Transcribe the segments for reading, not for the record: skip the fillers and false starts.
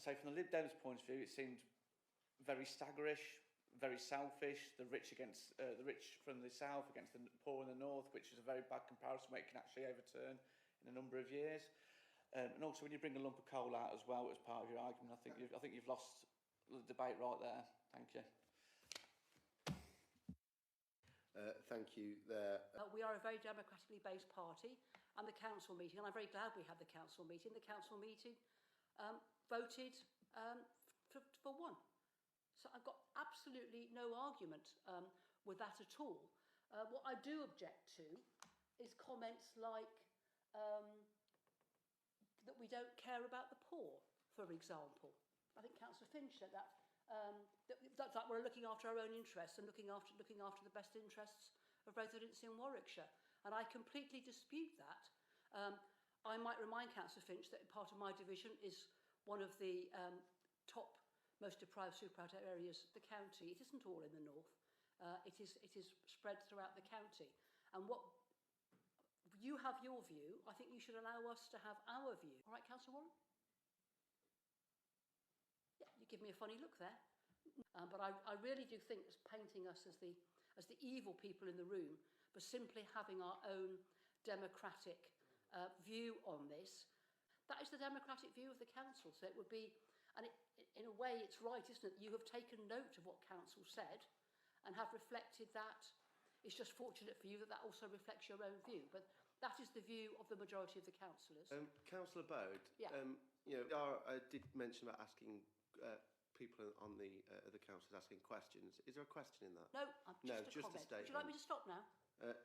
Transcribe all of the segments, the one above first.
say from the Lib Dems' point of view, it seemed very staggerish, very selfish. The rich against the rich from the south against the poor in the north, which is a very bad comparison where it can actually overturn in a number of years. And also, when you bring a lump of coal out as well as part of your argument, I think you've lost the debate right there. Thank you. Thank you there. We are a very democratically based party, and the council meeting, and I'm very glad we had the council meeting, voted for one. So I've got absolutely no argument with that at all. What I do object to is comments like that we don't care about the poor, for example. I think Councillor Finch said that. That we're looking after our own interests and looking after the best interests of residents in Warwickshire. And I completely dispute that. I might remind Councillor Finch that part of my division is one of the top, most deprived, super areas of the county. It isn't all in the north. It is spread throughout the county. And what you have your view, I think you should allow us to have our view. All right, Councillor Warren? Yeah, you give me a funny look there. But I really do think it's painting us as the evil people in the room, but simply having our own democratic view on this. That is the democratic view of the council. So it would be, and in a way it's right, isn't it? You have taken note of what council said and have reflected that. It's just fortunate for you that that also reflects your own view. But that is the view of the majority of the councillors. Councillor Bode, yeah. I did mention about asking people on the council asking questions. Is there a question in that? No, just a comment. A statement. Would you like me to stop now?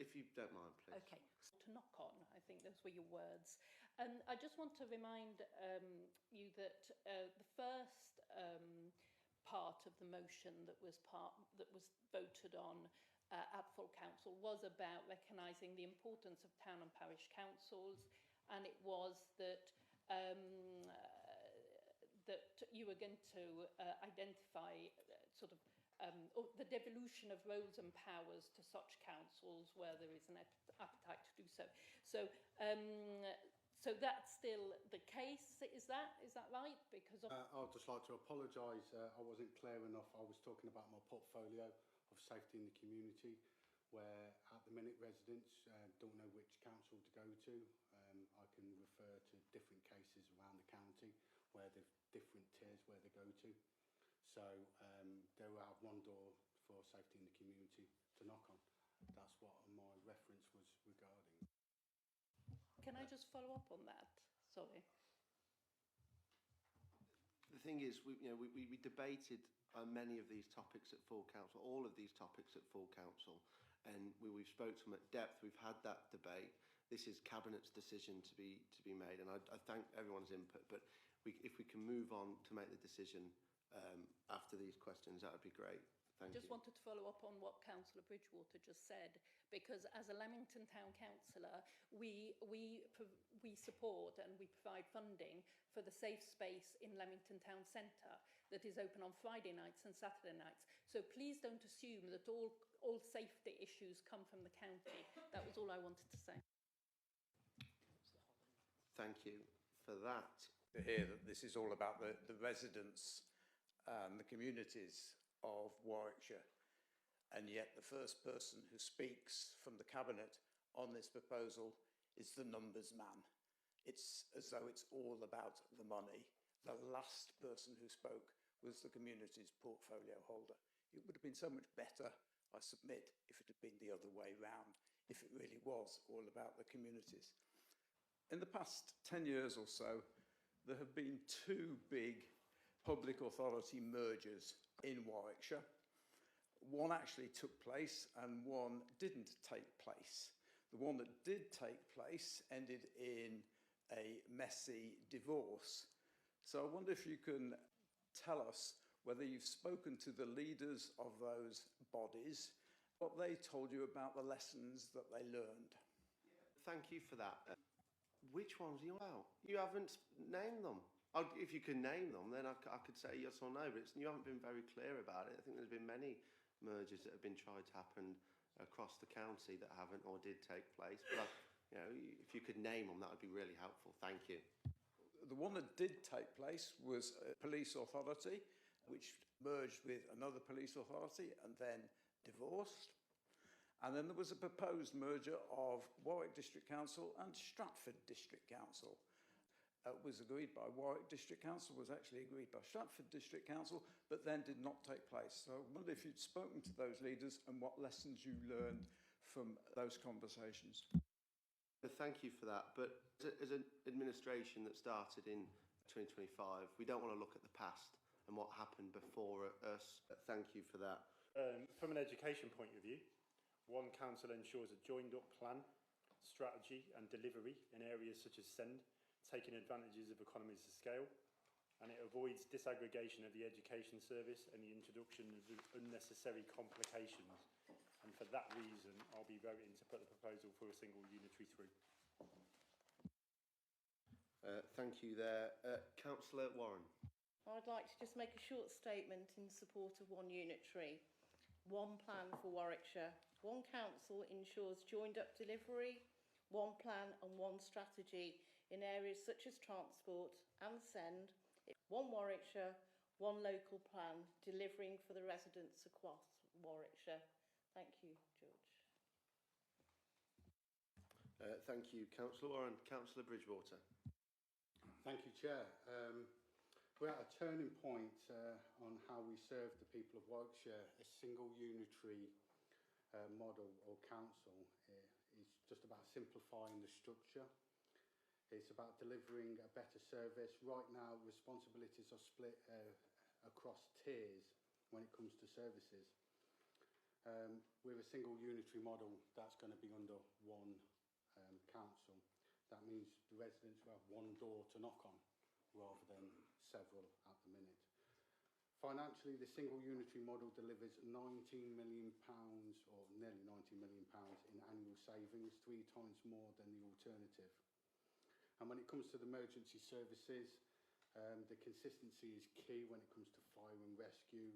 If you don't mind, please. Okay. To knock on, I think those were your words. And I just want to remind you that the first part of the motion that was voted on at full council was about recognising the importance of town and parish councils, and it was that that you were going to identify the devolution of roles and powers to such councils where there is an appetite to do so. So that's still the case. Is that right? Because I'd just like to apologise. I wasn't clear enough. I was talking about my portfolio of safety in the community, where at the minute residents don't know which council to go to. I can refer to different cases around the county where they've different tiers where they go to. So they will have one door for safety in the community to knock on. That's what my reference was regarding. Can I just follow up on that? Sorry. The thing is, we debated many of these topics at full council, all of these topics at full council, and we've spoke to them at depth. We've had that debate. This is Cabinet's decision to be made, and I thank everyone's input. But if we can move on to make the decision after these questions, that would be great. Thank you. Just wanted to follow up on what Councillor Bridgewater just said, because as a Leamington Town Councillor, we support and we provide funding for the safe space in Leamington Town Centre that is open on Friday nights and Saturday nights. So please don't assume that all safety issues come from the county. That was all I wanted to say. Thank you for that. To hear that this is all about the residents and the communities of Warwickshire, and yet the first person who speaks from the Cabinet on this proposal is the numbers man. It's as though it's all about the money. The last person who spoke was the community's portfolio holder. It would have been so much better, I submit, if it had been the other way round, if it really was all about the communities. In the past 10 years or so, there have been two big public authority mergers in Warwickshire. One actually took place and one didn't take place. The one that did take place ended in a messy divorce. So I wonder if you can tell us whether you've spoken to the leaders of those bodies, what they told you about the lessons that they learned. Thank you for that. Which ones are you about? You haven't named them. If you can name them, then I could say yes or no, but you haven't been very clear about it. I think there's been many mergers that have been tried to happen across the county that haven't or did take place. But if you could name them, that would be really helpful. Thank you. The one that did take place was a police authority, which merged with another police authority and then divorced. And then there was a proposed merger of Warwick District Council and Stratford District Council. Was agreed by Warwick District Council, was actually agreed by Stratford District Council, but then did not take place. So I wonder if you'd spoken to those leaders and what lessons you learned from those conversations. Thank you for that. But as an administration that started in 2025, we don't want to look at the past and what happened before us. Thank you for that. From an education point of view, one council ensures a joined-up plan, strategy and delivery in areas such as SEND, taking advantages of economies of scale, and it avoids disaggregation of the education service and the introduction of unnecessary complications. And for that reason, I'll be voting to put the proposal for a single unitary through. Thank you there. Councillor Warren. I'd like to just make a short statement in support of one unitary. One plan for Warwickshire. One council ensures joined-up delivery, one plan and one strategy in areas such as transport and SEND. One Warwickshire, one local plan, delivering for the residents across Warwickshire. Thank you, George. Thank you, Councillor Warren. Councillor Bridgewater. Thank you, Chair. We're at a turning point on how we serve the people of Warwickshire. A single unitary model or council is just about simplifying the structure. It's about delivering a better service. Right now, responsibilities are split across tiers when it comes to services. With a single unitary model, that's going to be under one council. That means the residents will have one door to knock on rather than several at the minute. Financially, the single unitary model delivers £19 million or nearly £19 million in annual savings, 3 times more than the alternative. And when it comes to the emergency services, the consistency is key when it comes to fire and rescue.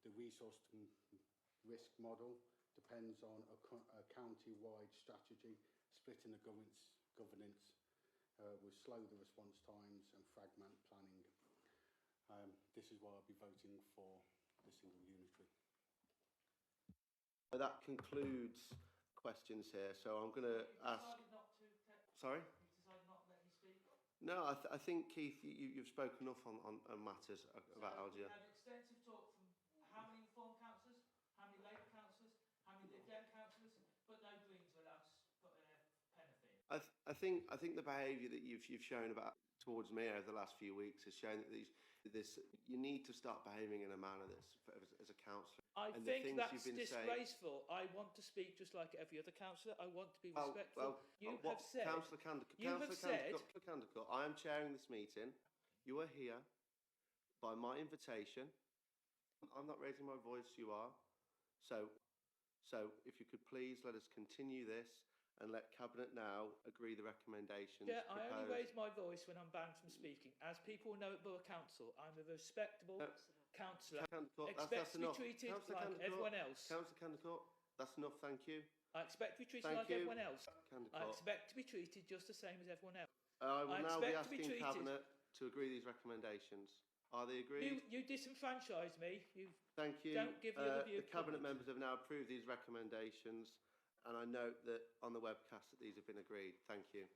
The resource risk model depends on a county-wide strategy. Splitting the governance will slow the response times and fragment planning. This is why I'll be voting for the single unitary. That concludes questions here. So I'm going to ask... Sorry? No, I think, Keith, you've spoken enough on matters about Algia. We had extensive talk from how many Reform councillors, how many Labour councillors, how many Lib Dem councillors, but no Greens will us put a pen of thing. I think the behaviour that you've shown about towards me over the last few weeks has shown that you need to start behaving in a manner as a councillor. I think that's disgraceful. I want to speak just like every other councillor. I want to be respectful. You have said... Councillor Candicott, I am chairing this meeting. You are here by my invitation. I'm not raising my voice, you are. So if you could please let us continue this and let Cabinet now agree the recommendations. Yeah, I only raise my voice when I'm banned from speaking. As people know at Borough Council, I'm a respectable councillor. Expect to be treated like everyone else. Councillor Candicott, that's enough, thank you. I expect to be treated like everyone else. I expect to be treated just the same as everyone else. I will now be asking Cabinet to agree these recommendations. Are they agreed? You disenfranchised me. Thank you. Don't give the other view. The Cabinet members have now approved these recommendations, and I note that on the webcast that these have been agreed. Thank you.